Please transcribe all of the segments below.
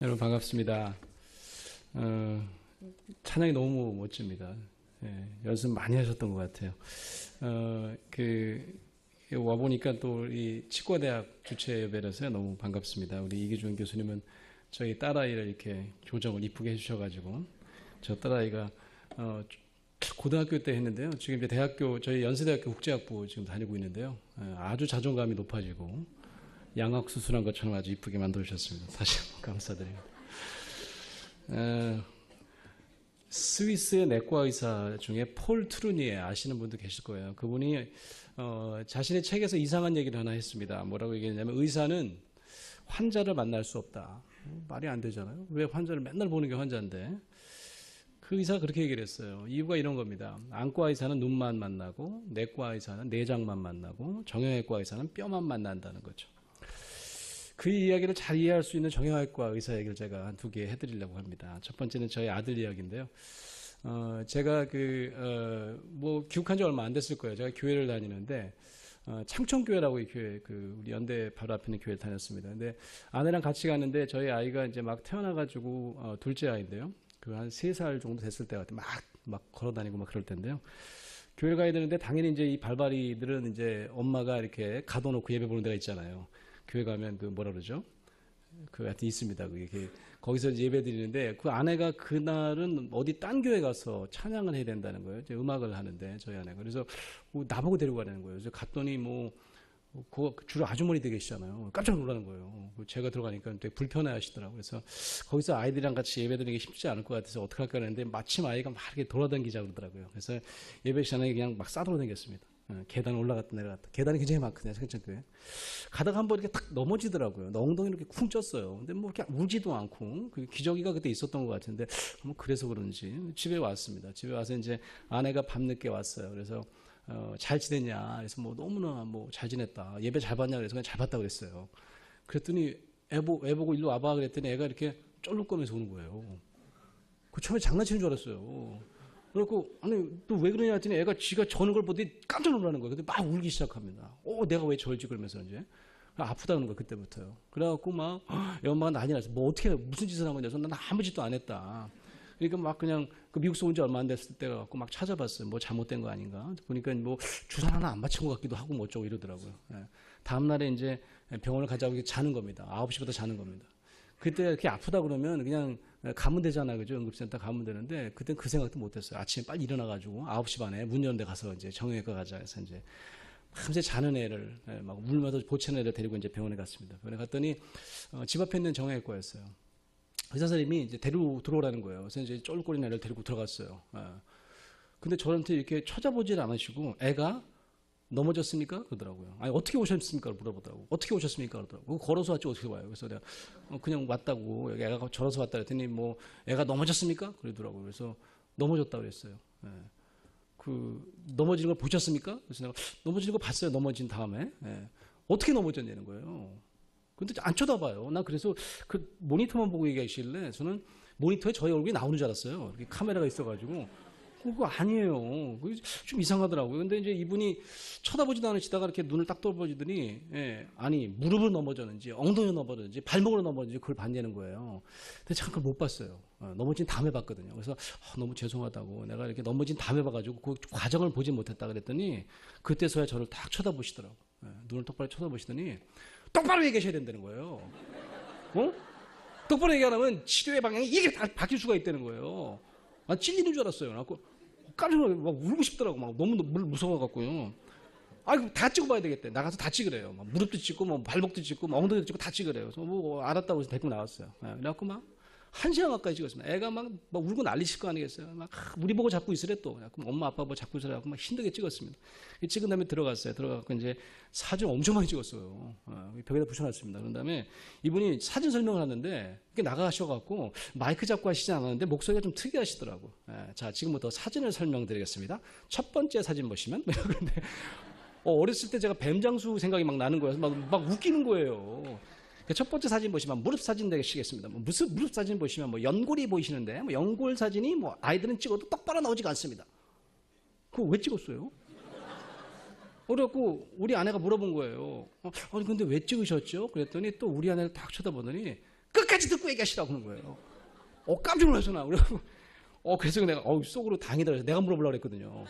여러분 반갑습니다. 어, 찬양이 너무 멋집니다. 예, 연습 많이 하셨던 것 같아요. 와 보니까 또 우리 치과대학 주최 예배라서 너무 반갑습니다. 우리 이기준 교수님은 저희 딸아이를 이렇게 교정을 이쁘게 해주셔가지고 저 딸아이가 고등학교 때 했는데요. 지금 이제 대학교 저희 연세대학교 국제학부 지금 다니고 있는데요. 아주 자존감이 높아지고 양악 수술한 것처럼 아주 이쁘게 만들어주셨습니다. 다시 한번 감사드립니다. 스위스의 내과 의사 중에 폴 트루니에 아시는 분도 계실 거예요. 그분이 자신의 책에서 이상한 얘기를 하나 했습니다. 뭐라고 얘기했냐면 의사는 환자를 만날 수 없다. 말이 안 되잖아요. 왜 환자를 맨날 보는 게 환자인데. 그 의사가 그렇게 얘기를 했어요. 이유가 이런 겁니다. 안과 의사는 눈만 만나고 내과 의사는 내장만 만나고 정형외과 의사는 뼈만 만난다는 거죠. 그 이야기를 잘 이해할 수 있는 정형외과 의사 얘기를 제가 한 두 개 해드리려고 합니다. 첫 번째는 저희 아들 이야기인데요. 제가 귀국한 지 얼마 안 됐을 거예요. 제가 교회를 다니는데, 창천교회라고 이 교회, 우리 연대 바로 앞에 있는 교회를 다녔습니다. 근데 아내랑 같이 갔는데 저희 아이가 이제 막 태어나가지고, 둘째 아이인데요. 한 3살 정도 됐을 때 같아요. 막 걸어 다니고 막 그럴 텐데요. 교회 가야 되는데 당연히 이제 이 발발이들은 이제 엄마가 이렇게 가둬놓고 예배 보는 데가 있잖아요. 교회 가면 뭐라 그러죠? 하여튼 있습니다. 거기서 예배 드리는데 그 아내가 그날은 어디 딴 교회 가서 찬양을 해야 된다는 거예요. 이제 음악을 하는데 저희 아내가. 그래서 나보고 데리고 가라는 거예요. 그래서 갔더니 주로 아주머니 되게 계시잖아요. 깜짝 놀라는 거예요. 제가 들어가니까 되게 불편해 하시더라고요. 그래서 거기서 아이들이랑 같이 예배 드리는 게 쉽지 않을 것 같아서 어떻게 할까 했는데 마침 아이가 막 이렇게 돌아다니자고 그러더라고요. 그래서 예배 시간에 그냥 막 싸돌아다녔습니다. 계단 올라갔다 내려갔다. 계단이 굉장히 많거든요. 창천교회. 가다가 한번 이렇게 탁 넘어지더라고요. 엉덩이를 이렇게 쿵 쪘어요. 근데 이렇게 울지도 않고 기저귀가 그때 있었던 것 같은데 그래서 그런지 집에 왔습니다. 집에 와서 이제 아내가 밤늦게 왔어요. 그래서 잘 지냈냐? 그래서 너무나 잘 지냈다. 예배 잘 봤냐? 그래서 그냥 잘 봤다 그랬어요. 그랬더니 애 보고 일로 와봐 그랬더니 애가 이렇게 쩔룩거면서 오는 거예요. 처음에 장난치는 줄 알았어요. 그래갖고 아니 또 왜 그러냐 했더니 애가 지가 저는 걸 보더니 깜짝 놀라는 거예요. 근데 막 울기 시작합니다. 내가 왜 절지 그러면서 이제 아프다는 거예요. 그때부터요. 그래갖고 애 엄마가 난리 났어요. 어떻게 무슨 짓을 한 거냐? 난 아무 짓도 안 했다. 그러니까 막 그냥 미국에서 온 지 얼마 안 됐을 때 갖고 막 찾아봤어요. 잘못된 거 아닌가? 보니까 주사 하나 안 맞힌 것 같기도 하고 어쩌고 이러더라고요. 다음 날에 이제 병원을 가자고 자는 겁니다. 9시부터 자는 겁니다. 그때 이렇게 아프다 그러면 그냥 가면 되잖아요. 그죠? 응급센터 가면 되는데, 그땐 그 생각도 못 했어요. 아침에 빨리 일어나가지고 9시 반에 문 여는 데 가서 이제 정형외과 가자 해서 이제 밤새 자는 애를, 막 울면서 보채는 애를 데리고 이제 병원에 갔습니다. 병원에 갔더니, 집 앞에 있는 정형외과였어요. 의사 선생님이 이제 데리고 들어오라는 거예요. 그래서 이제 쫄꼴린 애를 데리고 들어갔어요. 근데 저한테 이렇게 쳐다보질 않으시고, 애가 넘어졌습니까? 그러더라고요. 아니, 어떻게 오셨습니까? 물어보더라고요. 어떻게 오셨습니까? 그러더라고요. 걸어서 왔지, 어떻게 와요? 그래서 내가, 그냥 왔다고. 애가 걸어서 왔다 그랬더니, 애가 넘어졌습니까? 그러더라고요. 그래서, 넘어졌다 그랬어요. 예. 넘어지는 걸 보셨습니까? 그래서 내가, 넘어지는 거 봤어요. 넘어진 다음에. 예. 어떻게 넘어졌냐는 거예요. 근데 안 쳐다봐요. 나 그래서 모니터만 보고 얘기하시길래, 저는 모니터에 저희 얼굴이 나오는 줄 알았어요. 이렇게 카메라가 있어가지고. 그거 아니에요. 좀 이상하더라고요. 근데 이제 이분이 쳐다보지도 않으시다가 이렇게 눈을 딱 떠보시더니, 아니, 무릎으로 넘어졌는지, 엉덩이로 넘어졌는지, 발목으로 넘어졌는지 그걸 봤냐는 거예요. 근데 참 그걸 못 봤어요. 넘어진 다음에 봤거든요. 그래서 너무 죄송하다고. 내가 이렇게 넘어진 다음에 봐가지고 그 과정을 보지 못했다 그랬더니, 그때서야 저를 딱 쳐다보시더라고. 눈을 똑바로 쳐다보시더니, 똑바로 얘기하셔야 된다는 거예요. 똑바로 얘기 안 하면 치료의 방향이 이게 다 바뀔 수가 있다는 거예요. 찔리는 줄 알았어요. 그래갖고 깜짝 놀라서 막 울고 싶더라고. 너무 무서워갖고요. 다 찍어봐야 되겠대. 나가서 다 찍으래요. 무릎도 찍고, 발목도 찍고, 엉덩이도 찍고 다 찍으래요. 그래서 알았다고 해서 데리고 나왔어요. 그래갖고 1시간 가까이 찍었습니다. 애가 막 울고 난리칠 거 아니겠어요. 우리 보고 잡고 있으래 또. 엄마 아빠 보고 잡고 있으라고 힘들게 찍었습니다. 찍은 다음에 들어갔어요. 들어가고 이제 사진 엄청 많이 찍었어요. 벽에다 붙여놨습니다. 그런 다음에 이분이 사진 설명을 하는데 이렇게 나가셔갖고 마이크 잡고 하시지 않았는데 목소리가 좀 특이하시더라고. 자, 지금부터 사진을 설명드리겠습니다. 첫 번째 사진 보시면 그런데 어렸을 때 제가 뱀장수 생각이 막 나는 거예요. 막 웃기는 거예요. 첫 번째 사진 보시면 무릎 사진 되시겠습니다. 무슨 무릎 사진 보시면 연골이 보이시는데 연골 사진이 아이들은 찍어도 똑바로 나오지가 않습니다. 그거 왜 찍었어요? 그래갖고 우리 아내가 물어본 거예요. 아니 근데 왜 찍으셨죠? 그랬더니 또 우리 아내를 딱 쳐다보더니 끝까지 듣고 얘기하시라고 하는 거예요. 깜짝 놀라서 나. 그래서 내가 속으로 당이다 그래서 내가 물어보려고 그랬거든요.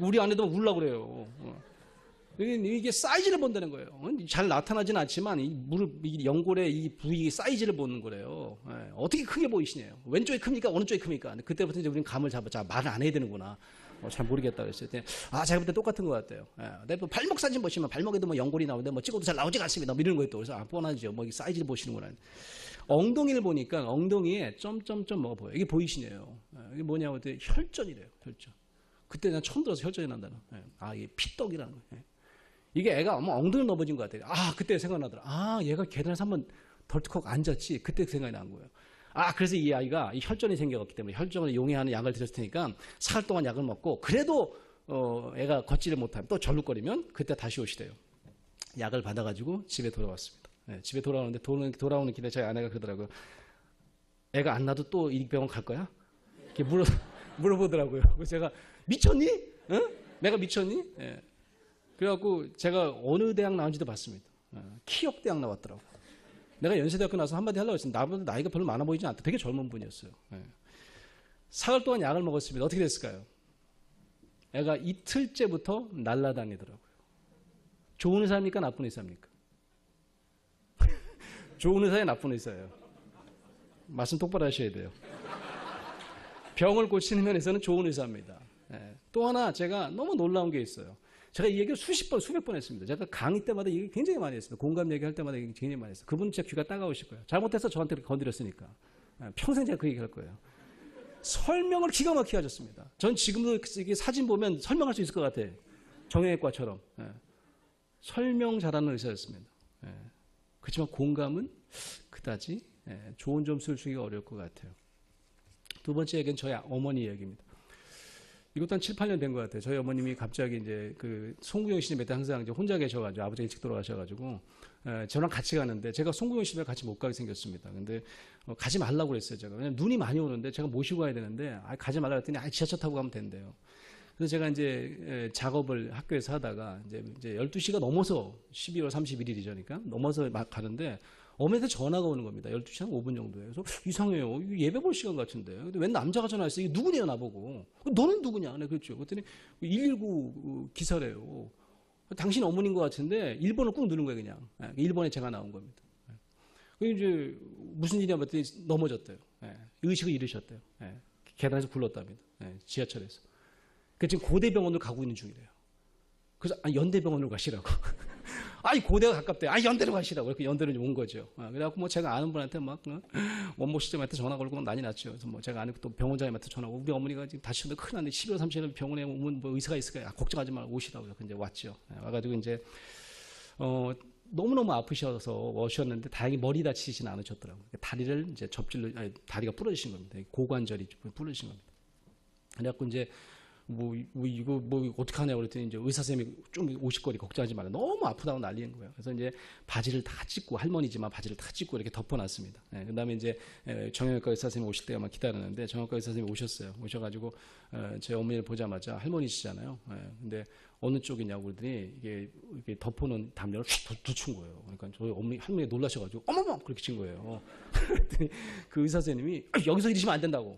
우리 아내도 울려고 그래요. 이게 사이즈를 본다는 거예요. 잘 나타나지는 않지만 이 무릎, 이 연골의 이 부위 사이즈를 보는 거래요. 어떻게 크게 보이시냐요. 왼쪽이 큽니까? 오른쪽이 큽니까? 그때부터 이제 우리는 감을 잡아. 말을 안 해야 되는구나. 잘 모르겠다 그랬어요. 제가 볼 때 똑같은 것 같아요. 내가 발목 사진 보시면 발목에도 뭐 연골이 나오는데 뭐 찍어도 잘 나오지가 않습니다. 뭐 이런 거예요 또. 그래서 뻔하죠. 뭐 사이즈를 보시는구나. 엉덩이를 보니까 엉덩이에 점점점 뭐가 보여요. 이게 보이시네요. 이게 뭐냐고 했더니 혈전이래요. 혈전. 그때 난 처음 들어서 혈전이 난다는. 이게 피떡이라는 거예요. 이게 애가 엉덩이를 넘어진 것 같아요. 그때 생각나더라. 얘가 계단에서 한번 덜컥 앉았지. 그때 생각이 난 거예요. 그래서 이 아이가 이 혈전이 생겨갔기 때문에 혈전을 용해하는 약을 드렸을 테니까 사흘 동안 약을 먹고 그래도 애가 걷지를 못하면 또 절룩거리면 그때 다시 오시대요. 약을 받아가지고 집에 돌아왔습니다. 집에 돌아오는데 돌아오는 길에 저희 아내가 그러더라고요. 애가 안 나도 또 이 병원 갈 거야? 이렇게 물어보더라고요. 그래서 제가 미쳤니? 응? 내가 미쳤니? 그래갖고 제가 어느 대학 나온지도 봤습니다. 키역대학 나왔더라고. 내가 연세대학교 나서 한마디 하려고 했습니다. 나보다 나이가 별로 많아 보이지 않다. 되게 젊은 분이었어요. 사흘 동안 약을 먹었습니다. 어떻게 됐을까요? 애가 이틀째부터 날아다니더라고요. 좋은 의사입니까? 나쁜 의사입니까? 좋은 의사예요? 나쁜 의사예요? 말씀 똑바로 하셔야 돼요. 병을 고치는 면에서는 좋은 의사입니다. 또 하나 제가 너무 놀라운 게 있어요. 제가 이 얘기를 수십 번, 수백 번 했습니다. 제가 강의 때마다 얘기 굉장히 많이 했습니다. 공감 얘기할 때마다 얘기 굉장히 많이 했어요. 그분 진짜 귀가 따가우실 거예요. 잘못해서 저한테 건드렸으니까. 평생 제가 그 얘기 할 거예요. 설명을 기가 막히게 하셨습니다. 전 지금도 이게 사진 보면 설명할 수 있을 것 같아요. 정형외과처럼. 설명 잘하는 의사였습니다. 그렇지만 공감은 그다지 좋은 점수를 주기가 어려울 것 같아요. 두 번째 얘기는 저희 어머니 얘기입니다. 이것도 한 7, 8년 된 것 같아요. 저희 어머님이 갑자기 이제 그 송구영 씨는 그때 항상 이제 혼자 계셔가지고 아버지가 일찍 돌아가셔가지고 저랑 같이 가는데 제가 송구영 씨를 같이 못 가게 생겼습니다. 근데 가지 말라고 그랬어요. 제가. 왜냐면 눈이 많이 오는데 제가 모시고 가야 되는데 가지 말라고 했더니 지하철 타고 가면 된대요. 그래서 제가 이제 작업을 학교에서 하다가 이제 12시가 넘어서 12월 31일이니까 넘어서 막 가는데 어머니한테 전화가 오는 겁니다. 12시 한 5분 정도에. 그래서 이상해요. 예배 볼 시간 같은데. 근데 웬 남자가 전화했어요. 이게 누구냐 나보고. 너는 누구냐? 네, 그랬죠. 그랬더니 119 기사래요. 당신 어머니인 것 같은데 1번을 꾹 누른 거예요. 그냥. 1번에 제가 나온 겁니다. 이제 무슨 일이냐 봤더니 넘어졌대요. 의식을 잃으셨대요. 계단에서 굴렀답니다. 지하철에서. 그 지금 고대병원으로 가고 있는 중이래요. 그래서 연대병원으로 가시라고. 고대가 가깝대요. 연대로 가시라고. 이렇게 연대로 온 거죠. 그래갖고 뭐 제가 아는 분한테 막 원모 시점한테 전화 걸고 난리 났죠. 그래서 뭐 제가 아는 또 병원장님한테 전화 오고 우리 어머니가 지금 다치는데 큰일 났네. 11월 30일 병원에 오면 뭐 의사가 있을까요? 걱정하지 말고 오시라고요. 이제 왔죠. 와가지고 이제 너무너무 아프셔서 오셨는데 다행히 머리 다치진 않으셨더라고요. 다리를 이제 다리가 부러지신 겁니다. 고관절이 부러지신 겁니다. 그래갖고 이제 이거 어떻게 하냐고 그랬더니 이제 의사선생님이 좀 오실거리 걱정하지 말라. 너무 아프다고 난리인 거예요. 그래서 이제 바지를 다 찢고, 할머니지만 바지를 다 찢고 이렇게 덮어놨습니다. 그 다음에 이제 정형외과 의사선생님 오실 때만 기다렸는데 정형외과 의사선생님이 오셨어요. 오셔가지고, 제 어머니를 보자마자 할머니시잖아요. 근데 어느 쪽이냐고 그러더니 이게 덮어놓은 담요를 휙 붙인 거예요. 그러니까 저희 할머니가 놀라셔가지고 어머머! 그렇게 친 거예요. 그랬더니 그 의사선생님이 여기서 이러시면 안 된다고.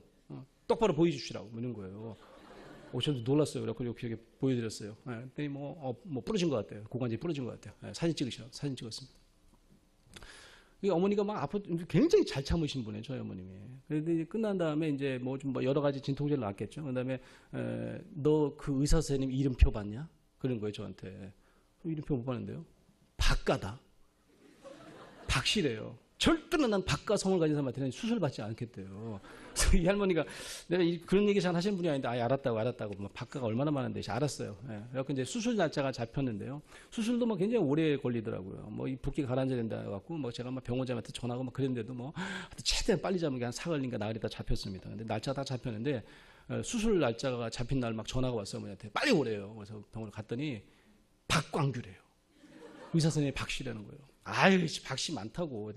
똑바로 보여주시라고 이런 거예요. 저도 놀랐어요. 그래서 이렇게 보여드렸어요. 그랬더니 부러진 것 같아요. 고관절이 부러진 것 같아요. 사진 찍었습니다. 어머니가 막 굉장히 잘 참으신 분이에요. 저희 어머님이. 그런데 끝난 다음에 이제 좀 여러 가지 진통제를 놨겠죠. 그 다음에 너 그 의사 선생님 이름표 봤냐? 그런 거예요. 저한테. 이름표 못 봤는데요. 박가다. 박씨래요. 절대로 난 박가 성을 가진 사람한테는 수술받지 않겠대요. 그래서 이 할머니가 내가 그런 얘기 잘 하시는 분이 아닌데 알았다고 박가가 얼마나 많은데 알았어요. 그래서 이제 수술 날짜가 잡혔는데요. 수술도 굉장히 오래 걸리더라고요. 이 붓기 가라앉아야 된다 해갖고 제가 병원장한테 전화하고 그랬는데도 최대한 빨리 잡은 게 한 사흘인가 나흘이 다 잡혔습니다. 근데 날짜가 다 잡혔는데 수술 날짜가 잡힌 날 전화가 왔어요. 어머니한테 빨리 오래요. 그래서 병원을 갔더니 박광규래요. 의사 선생님이 박씨라는 거예요. 박씨 많다고.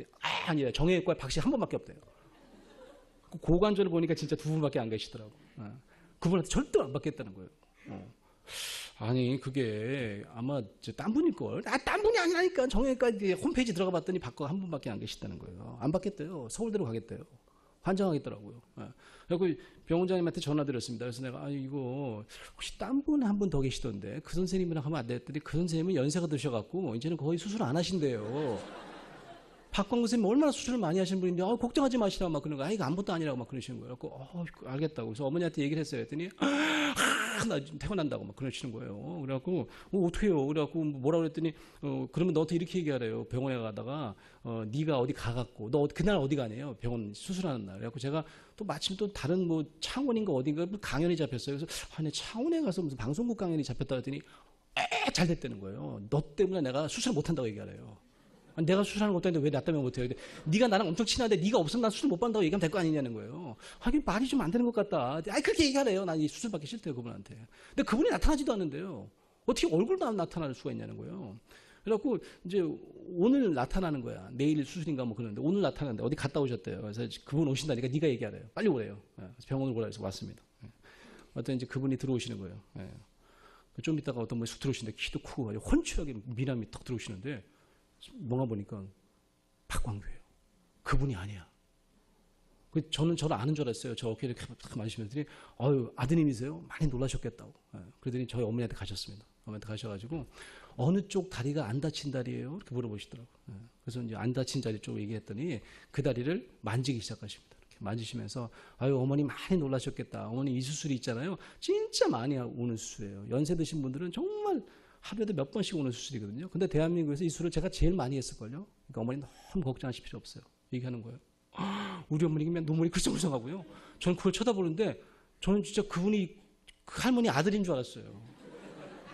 아니에요. 정형외과에 박씨 한 번밖에 없대요. 고관절을 보니까 진짜 두 분밖에 안 계시더라고. 그분한테 절대 안 받겠다는 거예요. 아니 그게 아마 딴 분일걸. 딴 분이 아니라니까. 정형외과 홈페이지 들어가 봤더니 한 분밖에 안 계시다는 거예요. 안 받겠대요. 서울대로 가겠대요. 환장하겠더라고요. 그래서 병원장님한테 전화드렸습니다. 그래서 내가 이거 혹시 딴 분 한 분 더 계시던데 그 선생님이랑 하면 안 됐더니 그 선생님은 연세가 드셔갖고 이제는 거의 수술 안 하신대요. 박광근 선생님 얼마나 수술을 많이 하시는 분인데 걱정하지 마시라고 막 그러는 거야. 이거 아무것도 아니라고 막 그러시는 거예요. 그래서 알겠다고. 그래서 어머니한테 얘기를 했어요. 했더니 나 지금 퇴원한다고 막 그러시는 거예요. 그래갖고 어떻게 해요? 그래갖고 뭐라고 그랬더니 그러면 너한테 이렇게 얘기하래요. 병원에 가다가 네가 어디 가갖고 너 그날 어디 가네요? 병원 수술하는 날. 그래갖고 제가 또 마침 또 다른 뭐 창원인가 어딘가 강연이 잡혔어요. 그래서 내 창원에 가서 무슨 방송국 강연이 잡혔다 했더니 잘 됐다는 거예요. 너 때문에 내가 수술 못한다고 얘기하래요. 내가 수술하는 것도 아닌데 왜 나 때문에 못해요? 네가 나랑 엄청 친한데 네가 없으면 난 수술 못 받는다고 얘기하면 될 거 아니냐는 거예요. 하긴 말이 좀 안 되는 것 같다. 그렇게 얘기하래요. 난 이 수술 받기 싫대요, 그분한테. 근데 그분이 나타나지도 않는데요. 어떻게 얼굴도 안 나타날 수가 있냐는 거예요. 그래갖고 이제 오늘 나타나는 거야. 내일 수술인가 뭐 그러는데 오늘 나타나는데 어디 갔다 오셨대요. 그래서 그분 오신다니까 네가 얘기하래요. 빨리 오래요. 그래서 병원을 오라 해서 왔습니다. 어떤 이제 그분이 들어오시는 거예요. 좀 이따가 어떤 분이 쑥 들어오시는데 키도 크고 혼칠하게 미남이 탁 들어오시는데 뭔가 보니까 박광규예요. 그분이 아니야. 저는 저를 아는 줄 알았어요. 저 어깨를 이렇게 만지시면서 아드님이세요? 많이 놀라셨겠다고. 그러더니 저희 어머니한테 가셨습니다. 어머니한테 가셔가지고 어느 쪽 다리가 안 다친 다리예요? 이렇게 물어보시더라고요. 그래서 이제 안 다친 다리 쪽 얘기했더니 그 다리를 만지기 시작하십니다. 이렇게 만지시면서 어머니 많이 놀라셨겠다. 어머니 이 수술이 있잖아요. 진짜 많이 오는 수술이에요. 연세 드신 분들은 정말 하루에도 몇 번씩 오는 수술이거든요. 근데 대한민국에서 이 수술을 제가 제일 많이 했을걸요. 그러니까 어머니 너무 걱정하실 필요 없어요. 얘기하는 거예요. 우리 어머니면 눈물이 글썽글썽하고요. 저는 그걸 쳐다보는데 저는 진짜 그분이 그 할머니 아들인 줄 알았어요.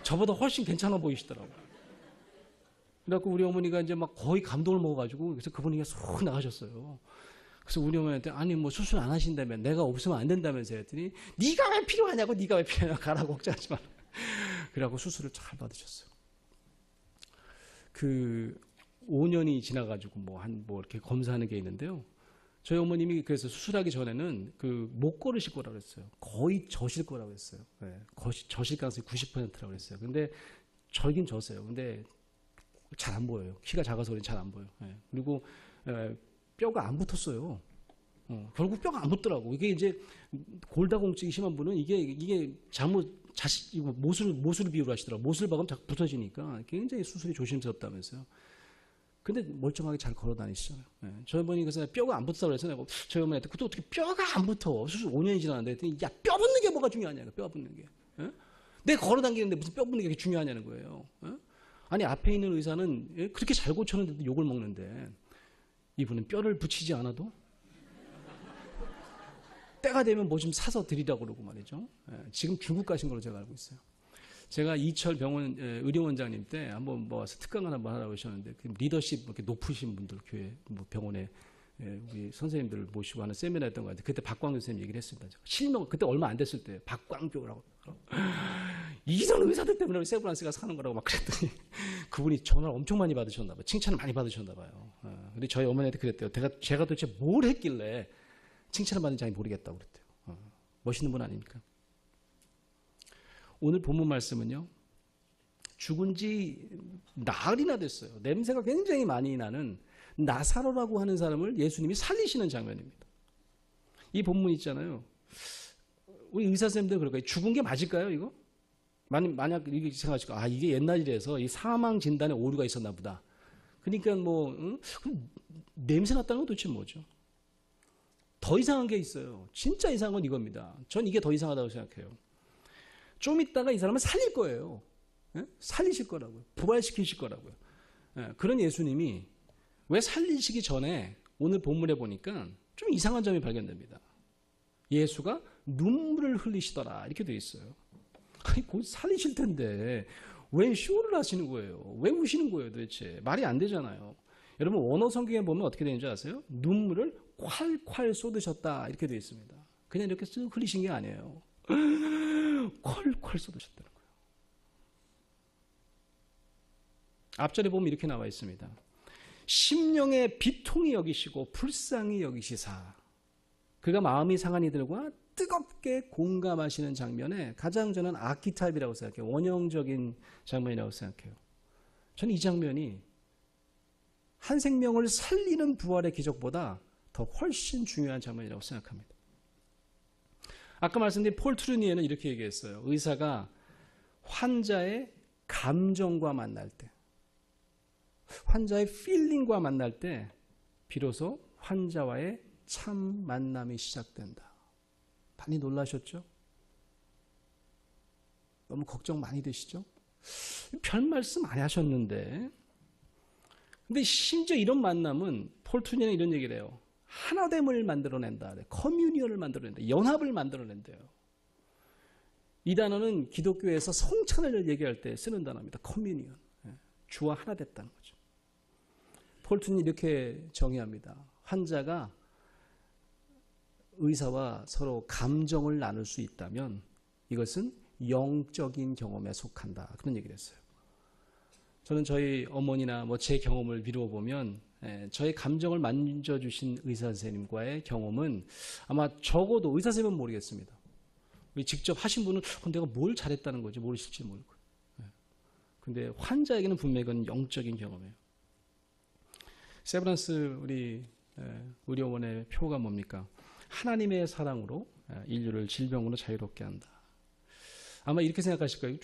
저보다 훨씬 괜찮아 보이시더라고요. 그래갖고 우리 어머니가 이제 막 거의 감동을 먹어가지고 그래서 그분이 쏙 나가셨어요. 그래서 우리 어머니한테 뭐 수술 안 하신다며 내가 없으면 안 된다면서 했더니 네가 왜 필요하냐고 네가 왜 필요하냐고 가라고 걱정하지 마라. 그래갖고 수술을 잘 받으셨어요. 5년이 지나가지고 뭐 이렇게 검사하는 게 있는데요. 저희 어머님이 그래서 수술하기 전에는 못 걸으실 거라고 했어요. 거의 저실 거라고 했어요. 저실 가능성이 90%라고 했어요. 근데 저긴 졌어요. 근데 잘 안 보여요. 키가 작아서 그런지 잘 안 보여요. 그리고 뼈가 안 붙었어요. 결국 뼈가 안 붙더라고. 이게 이제 골다공증이 심한 분은 이게 잘못 이거 못을 비유를 하시더라고요. 못을 박으면 자꾸 붙어지니까 굉장히 수술이 조심스럽다면서요. 근데 멀쩡하게 잘 걸어 다니시잖아요. 저희 어머니 그래서 뼈가 안 붙었다고 그래서 내가 저희 어머니한테 그것도 어떻게 뼈가 안 붙어. 수술 5년이 지났는데 했더니 뼈 붙는 게 뭐가 중요하냐고. 뼈 붙는 게. 내가 걸어 다니는데 무슨 뼈 붙는 게 중요하냐는 거예요. 아니 앞에 있는 의사는 그렇게 잘 고쳤는데도 욕을 먹는데 이분은 뼈를 붙이지 않아도 때가 되면 뭐 좀 사서 드리라고 그러고 말이죠. 지금 중국 가신 걸로 제가 알고 있어요. 제가 이철 병원 의료원장님 때 한번 와서 특강을 한번 하라고 하셨는데 리더십 이렇게 높으신 분들 교회 병원에 우리 선생님들 모시고 하는 세미나 했던 것 같아요. 그때 박광규 선생님 얘기를 했습니다. 실명 그때 얼마 안 됐을 때 박광규라고 이런 의사들 때문에 세브란스가 사는 거라고 막 그랬더니 그분이 전화를 엄청 많이 받으셨나 봐요. 칭찬을 많이 받으셨나 봐요. 근데 저희 어머니한테 그랬대요. 제가 도대체 뭘 했길래 칭찬을 받는지 잘 모르겠다고 그랬대요. 멋있는 분 아닙니까? 오늘 본문 말씀은요. 죽은 지 나흘이나 됐어요. 냄새가 굉장히 많이 나는 나사로라고 하는 사람을 예수님이 살리시는 장면입니다. 이 본문 있잖아요. 우리 의사선생님들 그럴까요? 죽은 게 맞을까요, 이거? 만약 이렇게 생각하시고, 이게 옛날이라서 이 사망 진단에 오류가 있었나 보다. 그러니까 냄새 났다는 건 도대체 뭐죠? 더 이상한 게 있어요. 진짜 이상한 건 이겁니다. 전 이게 더 이상하다고 생각해요. 좀 있다가 이 사람을 살릴 거예요. 살리실 거라고요. 부활시키실 거라고요. 그런 예수님이 왜 살리시기 전에 오늘 본문에 보니까 좀 이상한 점이 발견됩니다. 예수가 눈물을 흘리시더라 이렇게 되어 있어요. 곧 살리실 텐데 왜 쇼를 하시는 거예요? 왜 우시는 거예요 도대체? 말이 안 되잖아요. 여러분 원어 성경에 보면 어떻게 되는지 아세요? 눈물을 콸콸 쏟으셨다 이렇게 되어 있습니다. 그냥 이렇게 쓱 흘리신 게 아니에요. 콸콸 쏟으셨다는 거예요. 앞절에 보면 이렇게 나와 있습니다. 심령의 비통히 여기시고 불쌍히 여기시사. 그가 마음이 상한 이들과 뜨겁게 공감하시는 장면에 가장 저는 아키타입이라고 생각해요. 원형적인 장면이라고 생각해요. 저는 이 장면이 한 생명을 살리는 부활의 기적보다 더 훨씬 중요한 장면이라고 생각합니다. 아까 말씀드린 폴 트루니에는 이렇게 얘기했어요. 의사가 환자의 감정과 만날 때, 환자의 필링과 만날 때 비로소 환자와의 참 만남이 시작된다. 많이 놀라셨죠? 너무 걱정 많이 되시죠? 별 말씀 많이 하셨는데, 근데 심지어 이런 만남은 폴 트루니에는 이런 얘기를 해요. 하나됨을 만들어낸다. 커뮤니언을 만들어낸다. 연합을 만들어낸대요. 이 단어는 기독교에서 성찬을 얘기할 때 쓰는 단어입니다. 커뮤니언. 주와 하나 됐다는 거죠. 폴 트루니에는 이렇게 정의합니다. 환자가 의사와 서로 감정을 나눌 수 있다면 이것은 영적인 경험에 속한다. 그런 얘기를 했어요. 저는 저희 어머니나 제 경험을 미루어 보면 저의 감정을 만져주신 의사 선생님과의 경험은 아마 적어도 의사 선생님은 모르겠습니다. 직접 하신 분은 내가 뭘 잘했다는 거지 모르실지 모르고. 근데 환자에게는 분명히 그건 영적인 경험이에요. 세브란스 우리 의료원의 표가 뭡니까? 하나님의 사랑으로 인류를 질병으로 자유롭게 한다. 아마 이렇게 생각하실 거예요.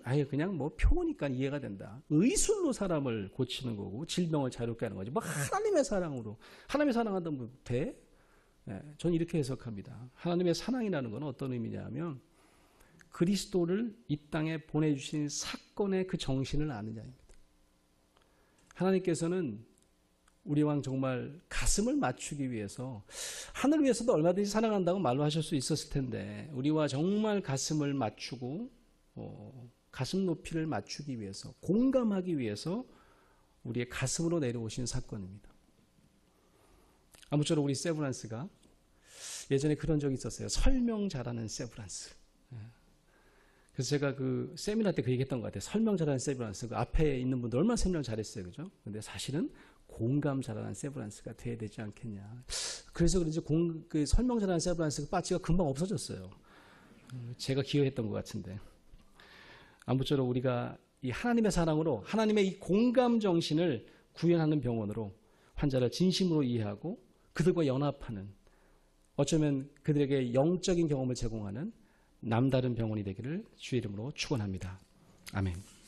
아예 그냥 표니까 이해가 된다. 의술로 사람을 고치는 거고 질병을 자유롭게 하는 거지. 하나님의 사랑으로. 하나님의 사랑한다면 돼? 저는 이렇게 해석합니다. 하나님의 사랑이라는 건 어떤 의미냐면 그리스도를 이 땅에 보내주신 사건의 그 정신을 아느냐입니다. 하나님께서는 우리 왕 정말 가슴을 맞추기 위해서 하늘을 위해서도 얼마든지 사랑한다고 말로 하실 수 있었을 텐데 우리와 정말 가슴을 맞추고 가슴 높이를 맞추기 위해서 공감하기 위해서 우리의 가슴으로 내려오신 사건입니다. 아무쪼록 우리 세브란스가 예전에 그런 적이 있었어요. 설명 잘하는 세브란스. 그래서 제가 그 세미나 때 그 얘기했던 것 같아요. 설명 잘하는 세브란스. 그 앞에 있는 분들 얼마나 설명 잘했어요. 그죠? 근데 사실은 공감 잘하는 세브란스가 돼야 되지 않겠냐. 그래서 그런지 그 설명 잘하는 세브란스가 빠지가 금방 없어졌어요. 제가 기여했던 것 같은데. 아무쪼록 우리가 이 하나님의 사랑으로 하나님의 이 공감 정신을 구현하는 병원으로 환자를 진심으로 이해하고 그들과 연합하는 어쩌면 그들에게 영적인 경험을 제공하는 남다른 병원이 되기를 주의 이름으로 축원합니다. 아멘.